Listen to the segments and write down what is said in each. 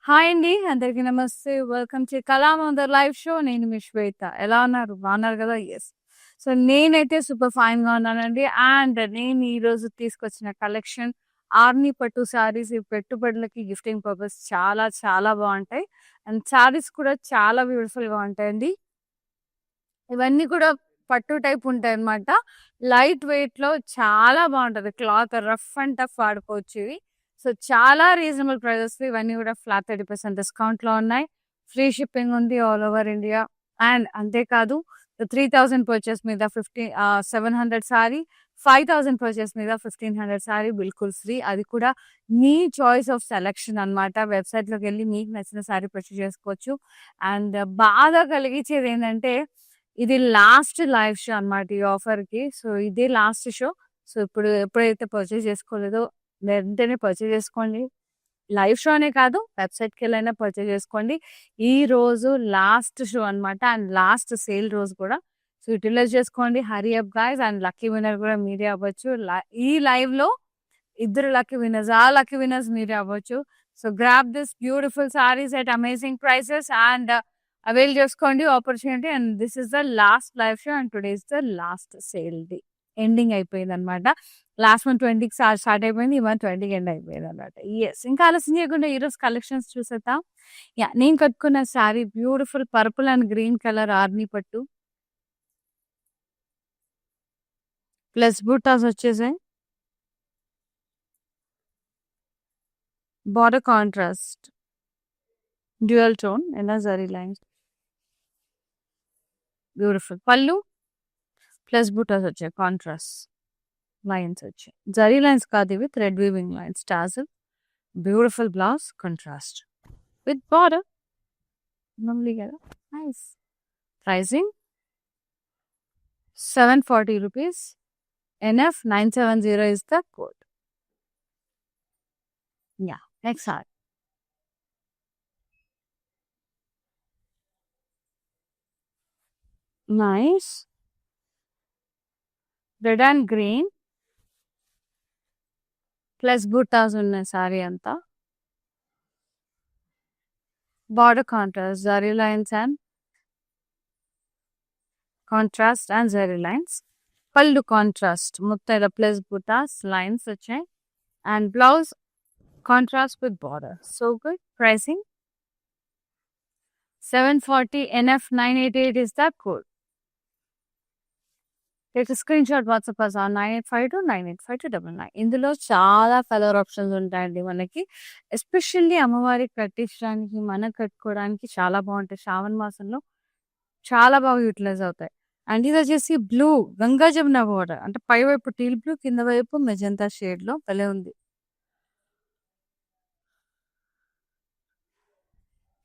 Hi అండి. అందరికీ నమస్తే. Welcome to Kalamandir live show. నేను మీ శ్వేత. ఎలా ఉన్నారు? బాగున్నారు కదా? యెస్. సో, నేనైతే సూపర్ ఫైన్‌గా ఉన్నానండి. అండ్ నేను ఈరోజు తీసుకొచ్చిన కలెక్షన్ ఆర్ని పట్టు సారీస్. ఈ పెట్టుబడులకి గిఫ్టింగ్ పర్పస్ చాలా చాలా బావుంటాయి. అండ్ సారీస్ కూడా చాలా బ్యూటిఫుల్‌గా ఉంటాయండి. ఇవన్నీ కూడా పట్టు టైప్ ఉంటాయన్నమాట. లైట్ వెయిట్‌లో చాలా బావుంటది. క్లాత్ రఫ్ అండ్ టఫ్ వాడుకోవచ్చు ఇవి. సో, చాలా రీజనబుల్ ప్రైజెస్‌లో ఇవన్నీ కూడా ఫ్లాట్ 30% డిస్కౌంట్‌లో ఉన్నాయి. ఫ్రీ షిప్పింగ్ ఉంది ఆల్ ఓవర్ ఇండియా. అండ్ అంతేకాదు 3000 పర్చేస్ మీద 700 సారీ, 5000 పర్చేస్ మీద 1500 సారీ బిల్కుల్ ఫ్రీ. అది కూడా మీ చాయిస్ ఆఫ్ సెలక్షన్ అన్నమాట. వెబ్‌సైట్‌లోకెళ్ళి మీకు నచ్చిన సారీ పర్చేస్ చేసుకోవచ్చు. అండ్ బాధ కలిగించేదేంటంటే ఇది లాస్ట్ లైవ్ షో అన్నమాట ఈ ఆఫర్‌కి. సో, ఇదే లాస్ట్ షో. సో, ఎప్పుడైతే పర్చేస్ చేసుకోలేదో వెంటనే పర్చేస్ చేసుకోండి. లైవ్ షో అనే కాదు, వెబ్‌సైట్‌కెళ్ళైనా పర్చేస్ చేసుకోండి. ఈరోజు లాస్ట్ షో అన్నమాట. అండ్ లాస్ట్ సేల్ రోజు కూడా. సో, యుటిలైజ్ చేసుకోండి. Hurry up guys. And lucky winner కూడా మీరే అవ్వచ్చు. ఈ లైవ్‌లో ఇద్దరు లక్కీ విన్నర్స్. ఆ లక్కీ విన్నర్స్ మీరే అవ్వచ్చు. So, grab this beautiful saris at amazing prices and avail చేసుకోండి opportunity. And this is the last live show and today is the last sale day. Ending అయిపోయిందన్నమాట. లాస్ట్ మంత్ 20కి start అయిపోయింది. ఈ month 20కి end అయిపోయిందన్నమాట. Yes. ఇంకా ఆలస్యం చేయకుండా ఈరోజు కలెక్షన్స్ చూసేద్దాం. యాహ్! నేను కట్టుకున్న sari beautiful purple and green colour ఆర్ని పట్టు. ప్లస్ బూటాస్ వచ్చేసాయి. Border contrast. డ్యూయల్ టోన్ ఎలా జరీ లైన్స్. బ్యూటిఫుల్. పళ్ళు ప్లస్ బూటాస్ వచ్చాయి. కాంట్రాస్ట్ లైన్స్ వచ్చాయి. జరీ లైన్స్ కాదు ఇవి, thread weaving lines. Tassel. Beautiful blouse contrast with border. lovely కదా. Nice. Pricing 740 rupees. NF 970 is the code. Yeah. Next art. Nice. Red and green. Plus buttas ఉన్న sorry అంతా. Border contrast, zari lines and contrast and zari lines. Pallu contrast, ముత్తైద plus buttas lines వచ్చాయి. And blouse contrast with border. So good. Pricing 740. NF 988 is the code. Take a screenshot WhatsApp us on 9852985299. ఇందులో చాలా colour options ఉంటాయండి మనకి. Especially అమ్మవారికి కట్టించడానికి, మనకు కట్టుకోవడానికి చాలా బాగుంటాయి. శ్రావణ మాసంలో చాలా బాగా యూటిలైజ్ అవుతాయి. అండ్ ఇది వచ్చేసి బ్లూ గంగా జమున బోర్డర్. అంటే పై వైపు టీల్ బ్లూ, కింద వైపు మెజంతా షేడ్‌లో భలే ఉంది.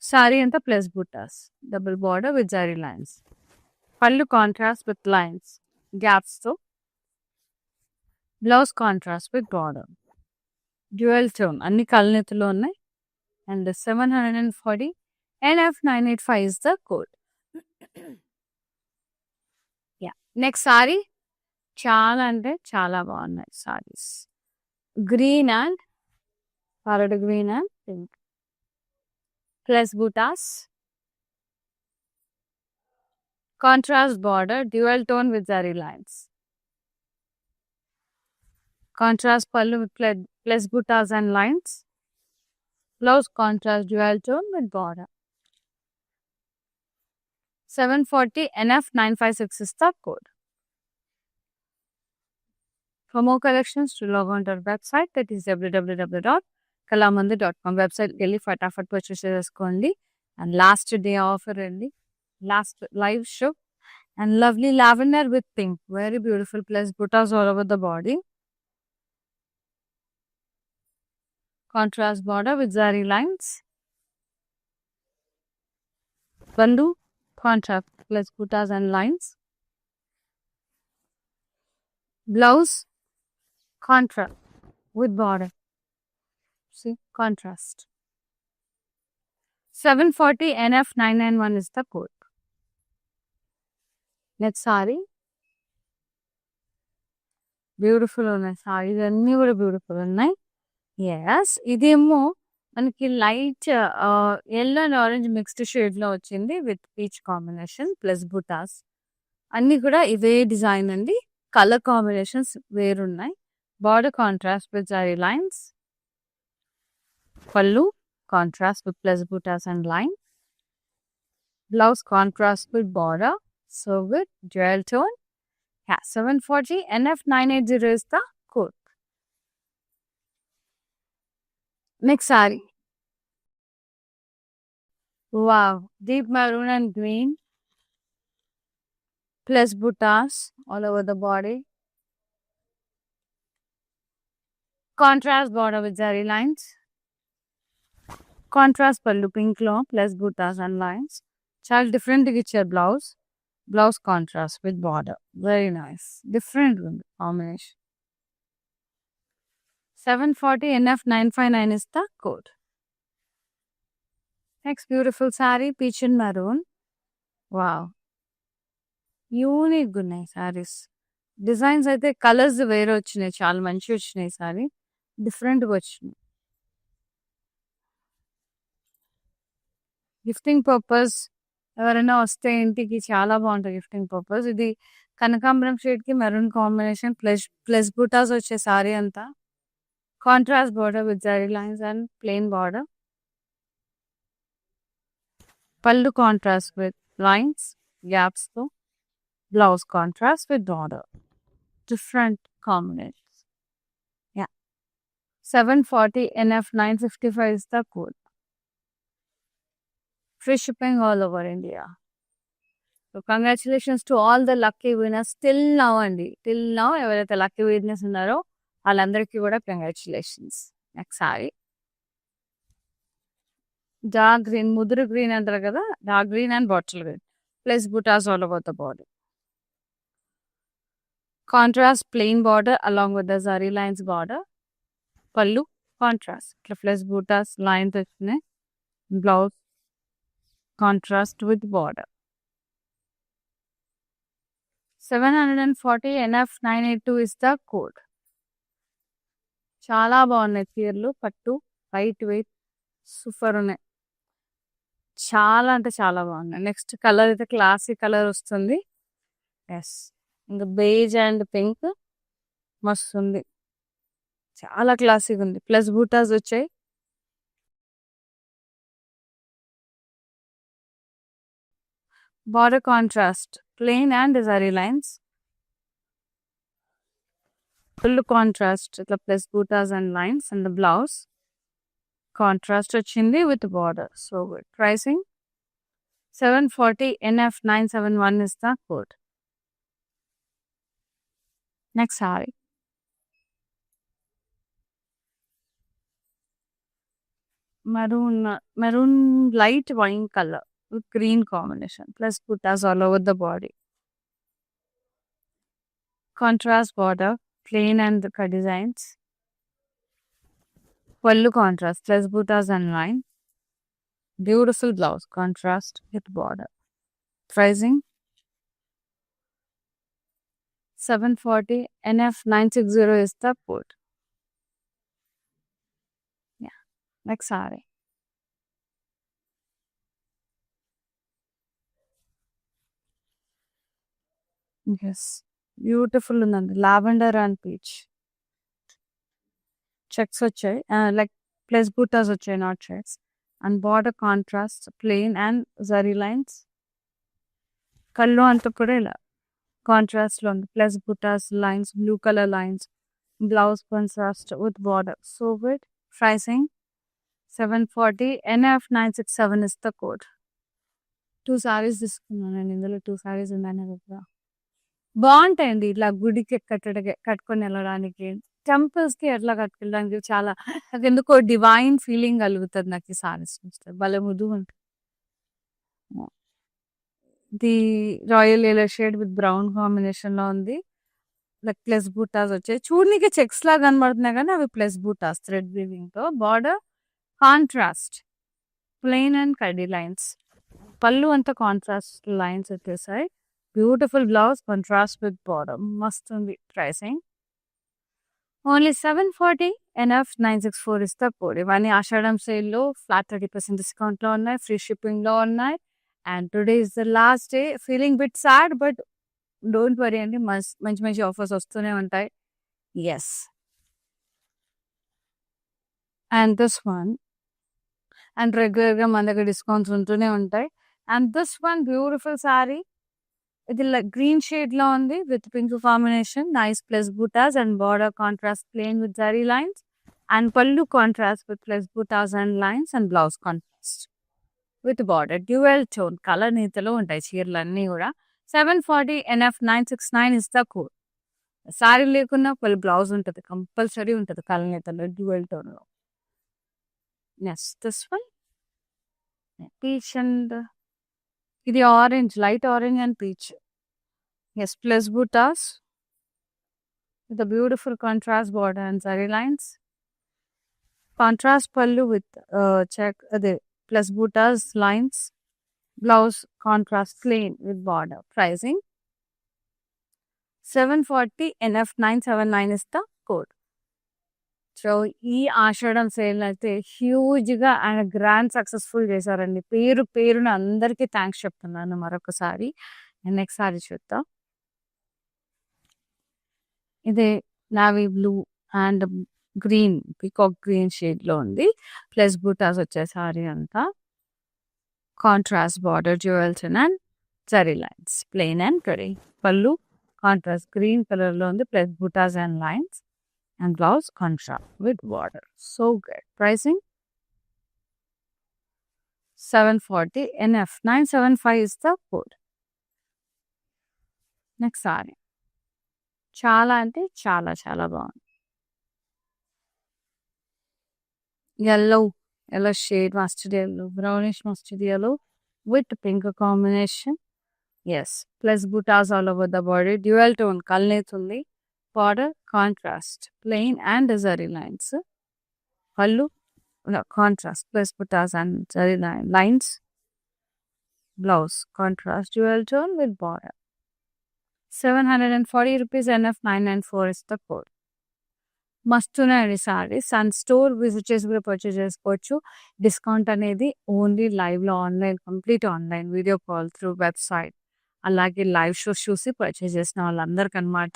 సారీ అంతా plus buttas. Double border with zari lines. పళ్ళు కాంట్రాస్ట్ విత్ లైన్స్ గ్యాప్స్‌తో. Blouse contrast with border. Dual tone అన్ని కలనెత్తులో ఉన్నాయి. And 740. NF 985 is the code. Yeah. Next sari చాలా అంటే చాలా బాగున్నాయి saris. Green and parrot green and pink. Plus butas. Contrast border. Dual tone with zari lines. Contrast pallu with plus buttas and lines. Blouse contrast dual tone with border. 740. NF 956 is the code. For more collections, to log on to our website, that is www.kalamandir.com. Website వెళ్ళి ఫటాఫట్ purchase చేసుకోండి. And last day offer అండి. Last live show. And lovely lavender with pink. Very beautiful. Plus buttas all over the body. Contrast border with zari lines. Bandu contrast plus buttas and lines. Blouse contrast with border. See, contrast. 740. NF 991 is the code. Next saree. Beautiful ఉన్నాయి సారీస్ అన్నీ కూడా beautiful ఉన్నాయి. Yes ఇదేమో మనకి light yellow and orange mixed షేడ్‌లో వచ్చింది with peach combination plus butas. అన్నీ కూడా ఇవే డిజైన్ అండి. కలర్ కాంబినేషన్స్ వేరున్నాయి. Border contrast with zari lines. పళ్ళు contrast with plus buttas and line. Blouse contrast with border. So with dual tone. Yeah, 740 NF980 is the code. Next saree. Wow, deep maroon and green plus buttas all over the body. Contrast border with zari lines. Contrast pallu pink long plus buttas and lines. Child different picture blouse. Blouse contrast with border. Very nice. Different combination. 740 NF959 is the code. Next beautiful saree, peach and maroon. Wow. Unique ఉన్నాయి saris. Designs అయితే colours వేరే వచ్చినాయి. చాలా మంచిగా వచ్చినాయి sorry. డిఫరెంట్‌గా వచ్చినాయి. Gifting purpose ఎవరైనా వస్తే ఇంటికి చాలా బాగుంటుంది గిఫ్టింగ్ పర్పస్. ఇది కనకాంబరం షేడ్‌కి మెరూన్ కాంబినేషన్ ప్లస్ బుటాస్ వచ్చే సారీ అంతా. Contrast border with zari lines and plain border. పళ్ళు కాంట్రాస్ట్ విత్ లైన్స్ గ్యాప్స్‌తో. Blouse contrast with border. Different combinations. Yeah. 740 NF955 is the code. Free shipping all over India. So congratulations to all the lucky winners till now అండి. Till now ఎవరైతే lucky winners ఉన్నారో వాళ్ళందరికీ కూడా congratulations. Next sari dark green, ముదురు green అంటారు కదా, dark green and bottle green plus buttas all over the body. Contrast plain border along with the zari lines border. Pallu contrast. Plus buttas lines వచ్చినాయి. Blouse contrast with border. 740 NF982 is the code. చాలా బాగున్నాయి చీరలు. పట్టు light weight super ఉన్నాయి. చాలా అంటే చాలా బాగున్నాయి. నెక్స్ట్ కలర్ అయితే క్లాసిక్ కలర్ వస్తుంది. ఎస్, ఇంకా బేజ్ అండ్ పింక్ మస్తు ఉంది. చాలా క్లాసిక్ ఉంది. ప్లస్ బూటాస్ వచ్చాయి. Border contrast plain and zari lines. Full contrast ఇట్లా plus buttas and lines and blouse contrast వచ్చింది with border. So good. Pricing 740 NF971 is the code. Next saree. Maroon light wine color with green combination plus buttas all over the body. Contrast border, plain and the designs. Pallu contrast plus buttas and line. Beautiful blouse contrast with border. Pricing 740 NF960 is the code. Yeah. Next saree. Yes. Beautiful ఉందండి. Lavender and peach checks వచ్చాయి. Like plus buttas వచ్చాయి, not checks. And border contrast plain and zari lines. కళ్ళు అంతా కూడా ఇలా కాంట్రాస్ట్లో ఉంది. Plus buttas lines, blue colour lines. Blouse contrast with border. So with pricing 740 NF967 is the code. 2 sarees తీసుకున్నాను నేను. ఇందులో 2 sarees ఉన్నాయి నా దగ్గర. బాగుంటాయండి ఇట్లా గుడికి కట్టుకొని వెళ్ళడానికి, టెంపుల్స్కి ఎట్లా కట్టుకెళ్ళడానికి. చాలా నాకు ఎందుకో డివైన్ ఫీలింగ్ కలుగుతుంది నాకు ఈ సారీస్ చూస్తే. భలే ముద్దు ఉంటుంది. The royal yellow shade with brown కాంబినేషన్లో ఉంది. లైక్ ప్లస్ బూటాస్ వచ్చాయి. చూడనికి చెక్స్ లాగా కనబడుతున్నాయి కానీ అవి ప్లస్ బూటాస్ థ్రెడ్ వీవింగ్తో. బార్డర్ కాంట్రాస్ట్ ప్లెయిన్ అండ్ కడ్డీ లైన్స్. పళ్ళు అంతా కాంట్రాస్ట్ లైన్స్ వచ్చేసాయి. Beautiful blouse contrast with border. మస్తు ఉంది. Pricing only 740 NF 964 is the code. ఇవన్నీ ఆషాఢం సేల్‌లో ఫ్లాట్ 30% డిస్కౌంట్‌లో ఉన్నాయి. ఫ్రీ షిప్పింగ్‌లో ఉన్నాయి. And today is the last day. Feeling bit sad but don't worry అండి. మంచి మంచి ఆఫర్స్ వస్తూనే ఉంటాయి. Yes. And this one and రెగ్యులర్‌గా మన దగ్గర డిస్కౌంట్స్ ఉంటూనే ఉంటాయి. And this one beautiful sari. ఇది గ్రీన్ షేడ్‌లో ఉంది with pink combination. Nice plus buttas and border contrast plain with zari lines. And pallu contrast with plus buttas and lines and blouse contrast with border. Dual tone colour నీతలో ఉంటాయి చీరలన్నీ కూడా. 740 NF 969 is the code. Sari లేకున్నా pallu blouse ఉంటుంది. Compulsory ఉంటుంది colour నీతలో dual టోన్‌లో. Next this one peach and ఇది orange, light orange and peach. Yes, plus buttas with a beautiful contrast border and zari lines. Contrast pallu with check the plus buttas lines. Blouse contrast plain with border. Pricing 740 NF 979 is the code. So ఈ ఆషాఢం sale అయితే హ్యూజ్గా ఆయన grand successful చేశారండి. పేరున అందరికీ thanks చెప్తున్నాను మరొకసారి. Next sorry చూద్దాం. ఇదే navy blue and green peacock green షేడ్లో ఉంది. ప్లస్ బూటాస్ వచ్చే సారీ అంతా. Contrast border jewels and zari lines plain and curry. పళ్ళు కాంట్రాస్ట్ గ్రీన్ కలర్లో ఉంది. Plus buttas and lines and blouse contrast with border. So good. Pricing 740 NF 975 is the code. Next sari చాలా అంటే చాలా చాలా బాగుంది. yellow shade mustard yellow, brownish mustard yellow with pink combination. Yes, plus buttas all over the body. Dual tone kalnetundi. Border contrast plain and zari lines. Pallu contrast plus buttas and zari lines. Blouse contrast dual tone with border. 740 rupees NF 994 is the code. మస్తున్నాయండి saris. And store visit చేసి కూడా purchase చేసుకోవచ్చు. Discount అనేది only లైవ్లో online, complete online video call through website, అలాగే live shows చూసి purchase చేసిన వాళ్ళందరికీ అనమాట.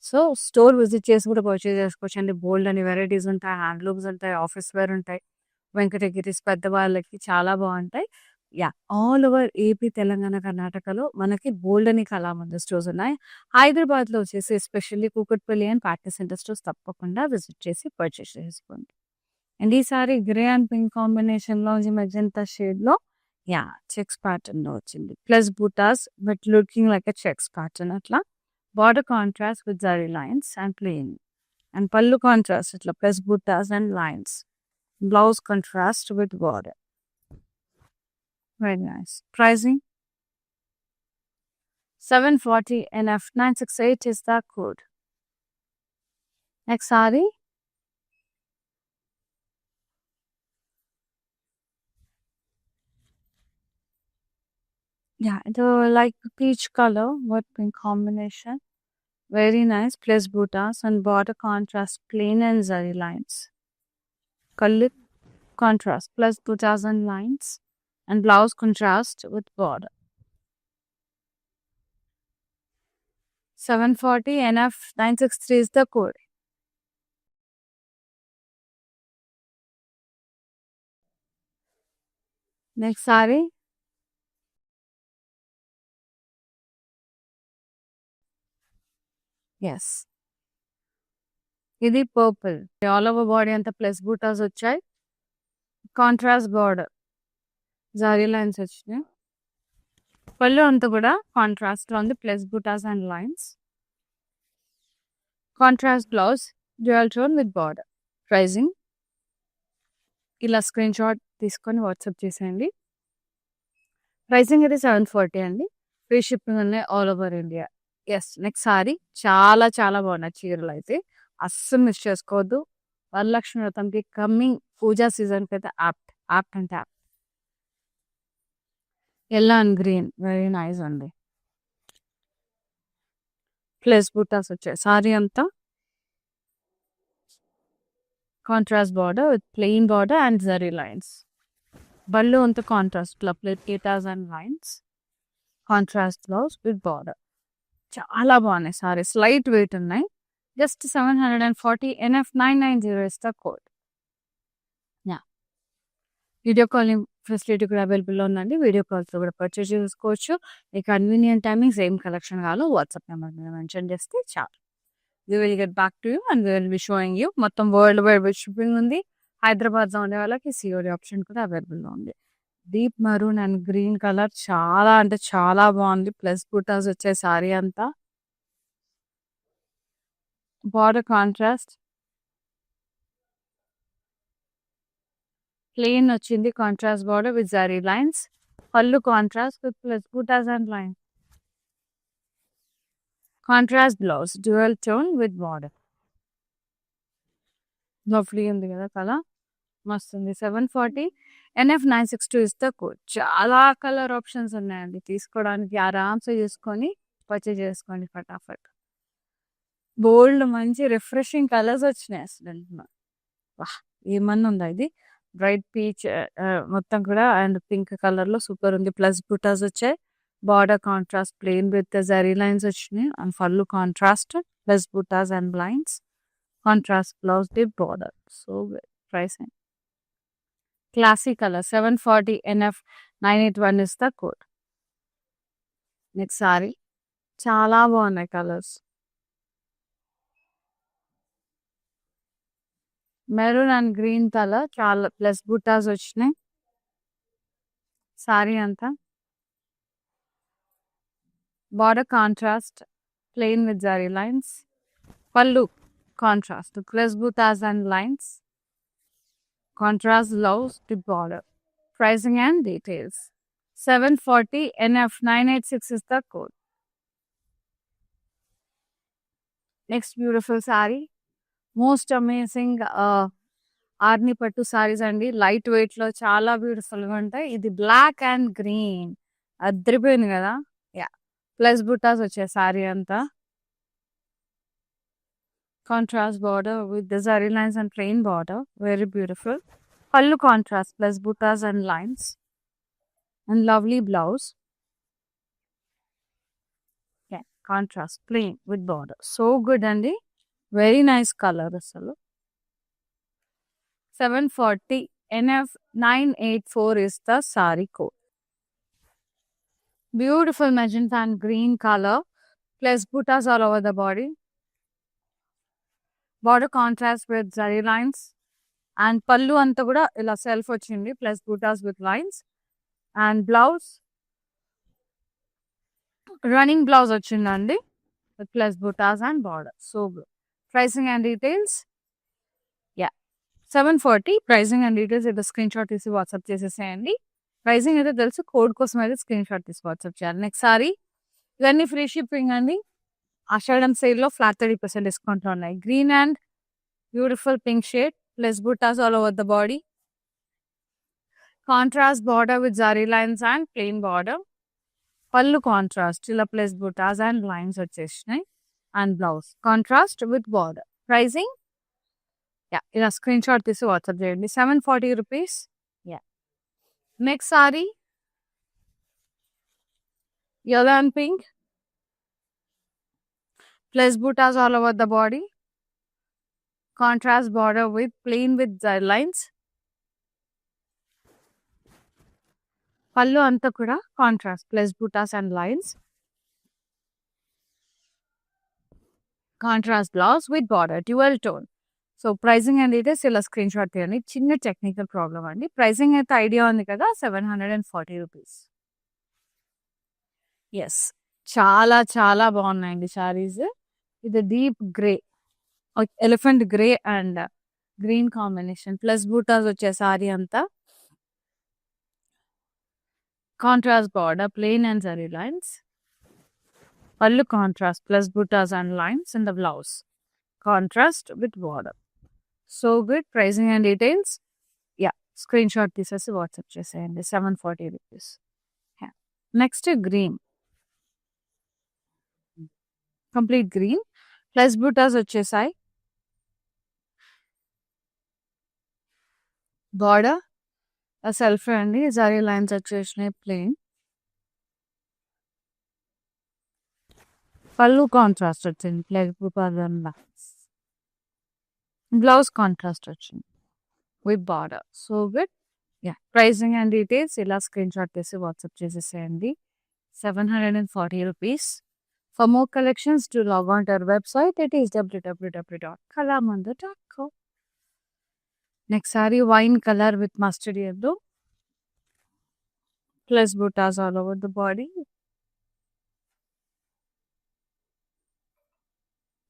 సో స్టోర్ విజిట్ చేసి కూడా పర్చేస్ చేసుకోవచ్చు అండి. బోల్డ్ అని వెరైటీస్ ఉంటాయి, హ్యాండ్లూమ్స్ ఉంటాయి, ఆఫీస్ వేర్ ఉంటాయి, వెంకటగిరీస్ పెద్దవాళ్ళకి చాలా బాగుంటాయి. ఆల్ ఓవర్ ఏపీ, తెలంగాణ, కర్ణాటకలో మనకి బోల్డ్ అని కళామందిర్ స్టోర్స్ ఉన్నాయి. హైదరాబాద్లో వచ్చేసి especially Kukatpally and party centre stores తప్పకుండా విజిట్ చేసి పర్చేస్ చేసుకోండి. అండ్ ఈసారి గ్రే అండ్ పింక్ కాంబినేషన్లో మెజెంటా షేడ్లో చెక్స్ ప్యాటర్న్లో వచ్చింది. Plus buttas but looking like a checks pattern అట్లా. Border contrast with zari lines and plain. And pallu contrast ఇట్లా plus buttas and lines. Blouse contrast with border. Very nice. Pricing 740 NF 968 is the code. Next saree. It like peach color with pink combination. Very nice. Plus buttas and border contrast plain and zari lines. Color contrast plus buttas and lines. And blouse contrast with border. 740 NF 963 is the code. Next saree. Yes. ఇది purple. All over body అంతా plus buttas వచ్చాయి. Contrast border జారీ lines వచ్చినాయి. పళ్ళు అంతా కూడా కాంట్రాస్ట్లో ఉంది. Plus buttas and lines. Contrast blouse dual tone with border. Pricing ఇలా స్క్రీన్ షాట్ తీసుకొని వాట్సాప్ చేసేయండి. ప్రైజింగ్ అయితే 740 అండి. ఫ్రీ షిప్పింగ్ ఉన్నాయి all over India. Next sari చాలా చాలా బాగున్నాయి చీరలు అయితే. అస్సలు మిస్ చేసుకోవద్దు. వరలక్ష్మి వ్రతంకి కమింగ్ పూజా సీజన్కి అయితే apt and apt. Yellow and green very nice అండి. ప్లస్ బూటాస్ వచ్చాయి సారీ అంతా. Contrast border with plain border and zari lines. Pallu అంత కాంట్రాస్ట్ ప్లేటాస్ and lines. Contrast blouse with border. చాలా బాగున్నాయి సారీస్. లైట్ వెయిట్ ఉన్నాయి. Just 740 NF 990 is the code. Video calling facility కూడా అవైలబుల్లో ఉందండి. వీడియో కాల్స్లో కూడా పర్చేస్ చేసుకోవచ్చు. మీ కన్వీనియంట్ టైమింగ్స్ ఏం కలెక్షన్ కావాలో వాట్సాప్ నెంబర్ మీద మెన్షన్ చేస్తే చాలు. We will get back to you and we will be showing you. మొత్తం వరల్డ్ వైడ్ షిప్పింగ్ ఉంది. హైదరాబాద్లో ఉండే వాళ్ళకి సిఓడి ఆప్షన్ కూడా అవైలబుల్లో ఉంది. Deep maroon and green colour చాలా అంటే చాలా బాగుంది. ప్లస్ బుటాస్ వచ్చే సారీ అంతా. బార్డర్ కాంట్రాస్ట్ ప్లెయిన్ వచ్చింది. Contrast border with zari lines. పళ్ళు contrast with plus buttas and line. Contrast blouse dual tone with border. Lovely ఉంది కదా కలర్, మస్తు ఉంది. 740 NF 962 ఇస్ ద కోడ్. చాలా కలర్ ఆప్షన్స్ ఉన్నాయండి. తీసుకోవడానికి ఆరామ్సే చేసుకొని పర్చేజ్ చేసుకోండి ఫటాఫట్. బోల్డ్ మంచి రిఫ్రెషింగ్ కలర్స్ వచ్చినాయి అసలు. వాహ్, ఏమన్నా ఉందా ఇది. బ్రైట్ పీచ్ మొత్తం కూడా అండ్ పింక్ కలర్లో సూపర్ ఉంది. ప్లస్ బుటాస్ వచ్చాయి. Border contrast plain with zari lines వచ్చినాయి and pallu contrast plus buttas and lines. Contrast blouse with border. So price classy color 740 NF 981 is the code. Next sari చాలా బాగున్నాయి colours. Maroon and green colour చాలా plus buttas వచ్చినాయి సారీ అంతా. Border contrast plain with zari lines. పళ్ళు contrast plus buttas and lines. Contrast blouse with border. Pricing and details. 740 NF 986 is the code. Next beautiful saree. Most amazing Arani Pattu Sarees అండి. Light weight లో చాలా beautiful గా ఉంటాయి. ఇది black and green అద్రిపోయింది కదా. Yeah, plus బుటాస్ వచ్చే సారీ అంతా. Contrast border with the zari lines and plain border. Very beautiful. Pallu contrast plus buttas and lines. And lovely blouse. Yeah, contrast plain with border. So good Andy. Very nice color asalu. 740 NF 984 is the saree code. Beautiful magenta and green color. Plus buttas all over the body. Border contrast with zari lines. And pallu anta kuda ila self ochindi plus buttas with lines. And blouse running blouse ochindandi with plus buttas and border. So good. Pricing and details. Yeah, 740 pricing and details అయితే screenshot తీసి WhatsApp చేసేసేయండి. Pricing అయితే తెలుసు, code కోసం అయితే screenshot తీసి WhatsApp చేయాలి. Next sari ఇవన్నీ ఫ్రీ షిప్పింగ్ అండి. ఆషాఢం సేల్లో ఫ్లాట్ 30% డిస్కౌంట్లో ఉన్నాయి. Green and beautiful pink shade plus buttas all over the body. Contrast border with zari lines and plain border. పళ్ళు కాంట్రాస్ట్ ఇలా ప్లస్ బుటాస్ అండ్ లైన్స్ వచ్చేసినాయి. And blouse contrast with border. Pricing యా ఇలా screenshot తీసి WhatsApp చేయండి. 740 rupees. Yeah, next sorry yellow and pink plus buttas all over the body. Contrast border with plain with lines. Pallu anta kuda contrast plus buttas and lines. Contrast blouse with border dual tone. So pricing అనేది ఇలా screen shot తీయండి. చిన్న technical problem అండి. Pricing అయితే idea ఉంది కదా, 740 rupees. Yes, చాలా చాలా బాగున్నాయండి సారీస్. ఇది deep grey, elephant grey and green combination plus buttas వచ్చే సారీ అంతా. Contrast border plain and zari lines. పళ్ళు contrast plus buttas and lines in the blouse. Contrast with border. So good. Pricing and details యా స్క్రీన్ షాట్ తీసేసి WhatsApp చేసేయండి. 740 rupees. Next green, complete green plus buttas వచ్చేసాయి. Border self అండి, zari lines వచ్చేసినాయి plain. Pallu contrast వచ్చింది, blouse contrast వచ్చింది with border. So good. Yeah, pricing and details ఇలా screenshot తీసి వాట్సాప్ చేసేసేయండి. 740 rupees. For more collections, do log on to our website. It is www.kalamandir.com. Next saree, wine color with mustard yellow. Plus buttas all over the body.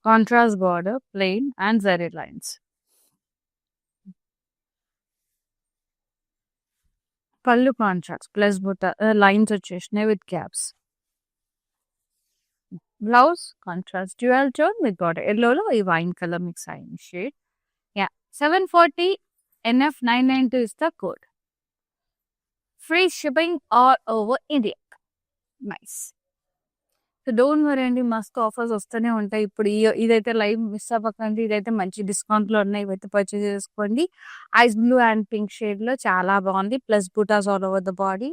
Contrast border, plain and zari lines. Pallu contrast plus butta lines వచ్చేసినాయి with gaps. Blouse contrast dual tone with border. Yellow lo ఈ wine color mix అయిన shade. Yeah, 740 NF992 is the code. Free shipping all over India. Nice. So don't worry అండి, మస్తు offers వస్తూనే ఉంటాయి. ఇప్పుడు ఇదైతే live miss అవ్వకండి, ఇదైతే మంచి డిస్కౌంట్లో ఉన్నాయి, ఇవైతే పర్చేస్ చేసుకోండి. ఐస్ బ్లూ అండ్ పింక్ షేడ్లో చాలా బాగుంది. Plus buttas all over the body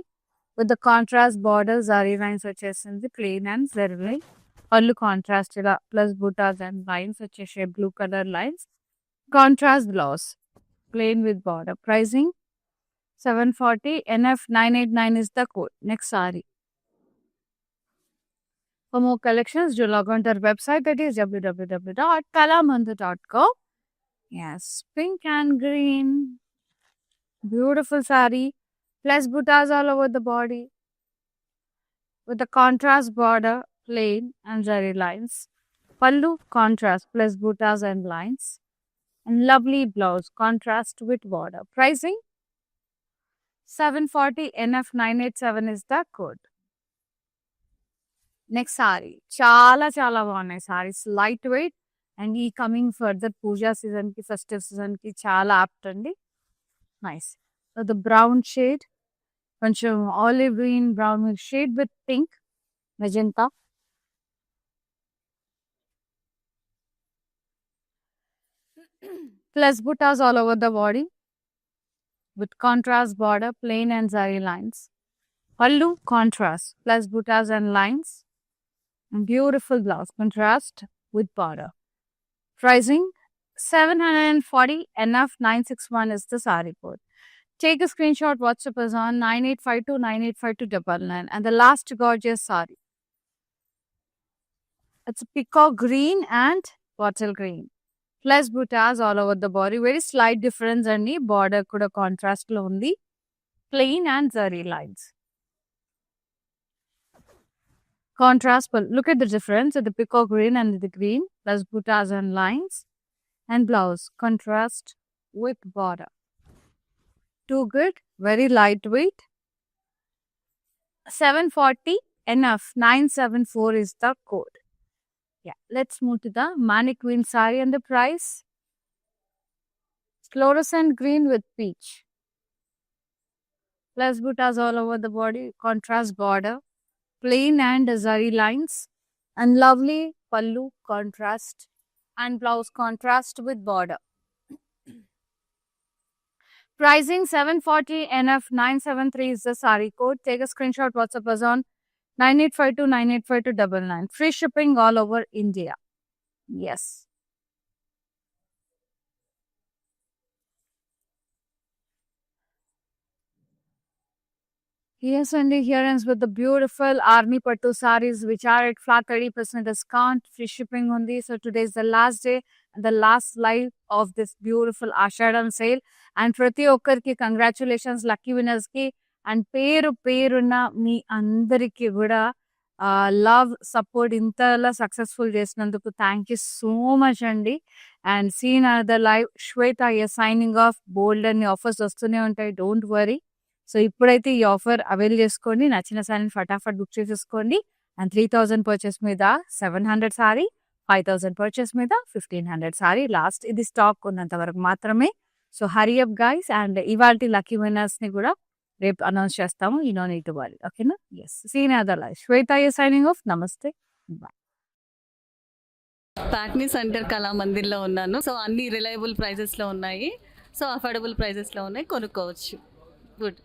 with the contrast border, zari lines వచ్చేసింది ప్లెయిన్ అండ్ జరీ లైన్. పళ్ళు కాంట్రాస్ట్ ఇలా ప్లస్ బూటాస్ అండ్ లైన్స్ వచ్చేసే blue colour lines. Contrast blouse plain with border. Pricing 740 NF989 is the code. Next saree. For more collections, do log on to our website, that is www.kalamandir.com. Yes, pink and green. Beautiful saree. Plus buttas all over the body. With the contrast border, plain and zari lines. Pallu, contrast plus buttas and lines. And lovely blouse, contrast with border. Pricing 740 NF987 is the code. Next sari చాలా చాలా బాగున్నాయి saris, light weight and ఈ coming further Puja సీజన్కి, festive సీజన్కి చాలా apt అండి. Nice. So the brown shade, కొంచెం olive green brown shade with pink magenta. Plus buttas all over the body with contrast border, plain and zari lines. Pallu contrast plus buttas and lines. And beautiful blouse contrast with border. Pricing 740 NF961 is the saree code. Take a screenshot, WhatsApp us on 9852985299 and the last gorgeous saree. It's a peacock green and bottle green. Plus buttas all over the body. Very slight difference and border kuda contrast lo undi. Plain and zari lines. Contrast, but look at the difference with the peacock green and the green plus buttas and lines. And blouse contrast with border. Too good, very lightweight. 740 NF974 is the code. Yeah, let's move to the mannequin saree and the price. Fluorescent green with peach. Plus buttas all over the body, contrast border, plain and zari lines, and lovely pallu contrast and blouse contrast with border. Pricing 740 NF973 is the saree code. Take a screenshot, WhatsApp us on 9852985299. Free shipping all over India. Yes. Yes, and here ends with the beautiful Arani Pattu Sarees, which are at flat 30% discount. Free shipping on these. So today is the last day and the last live of this beautiful Ashadam sale. And prati okkarki congratulations, lucky winners ki. And పేరున మీ అందరికి కూడా love support ఇంతలా successful చేసినందుకు thank you so much అండి. And seen other live Shweta signing off. Bold అన్ని offers వస్తూనే ఉంటాయి, డోంట్ వరీ. సో ఇప్పుడైతే ఈ ఆఫర్ అవైల్ చేసుకోండి, నచ్చిన సారీని ఫటాఫట్ బుక్ చేసేసుకోండి. అండ్ 3000 పర్చేస్ మీద 700 సారీ, 5000 పర్చేస్ మీద 1500 సారీ. లాస్ట్ ఇది స్టాక్ ఉన్నంత వరకు మాత్రమే. So hurry up guys. And ఇవాల్టి లక్కీ విన్నర్స్ని కూడా రేపు అనౌన్స్ చేస్తాము. You know need to worry, ఓకేనా? Yes, scene other live Shweta signing of. నమస్తే, బాయ్. ప్యాట్నీ సెంటర్ కళామందిర్లో ఉన్నాను. సో అన్ని రిలయబుల్ ప్రైజెస్లో ఉన్నాయి. సో అఫోర్డబుల్ ప్రైజెస్లో ఉన్నాయి, కొనుక్కోవచ్చు. గుడ్.